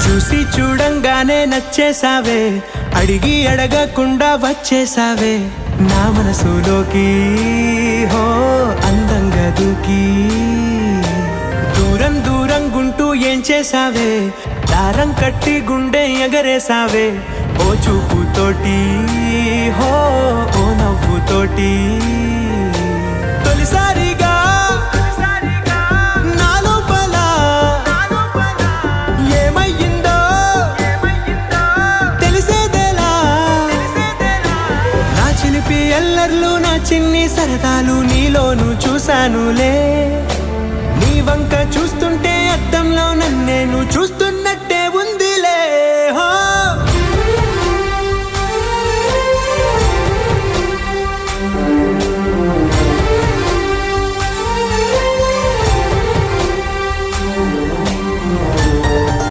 చూసి చూడంగానే నచ్చేసావే, అడిగి అడగకుండా వచ్చేసావే నా మనసులోకి. హో అందంగా దూకి దూరం దూరం గుంటూ ఏం చేసావే, దారం కట్టి గుండె ఎగరేసావే ఓ చూపుతోటి. హో ఓ నవ్వుతోటి తొలిసారిగా నా లోపల ఏమయ్యిందో తెలిసేదేలా. నా చిలిపి ఎల్లర్లు నా చిన్ని సరదాలు నీలోను చూశానులే. నీ వంక చూస్తుంటే అద్దంలో నన్నేను చూస్తున్నట్టు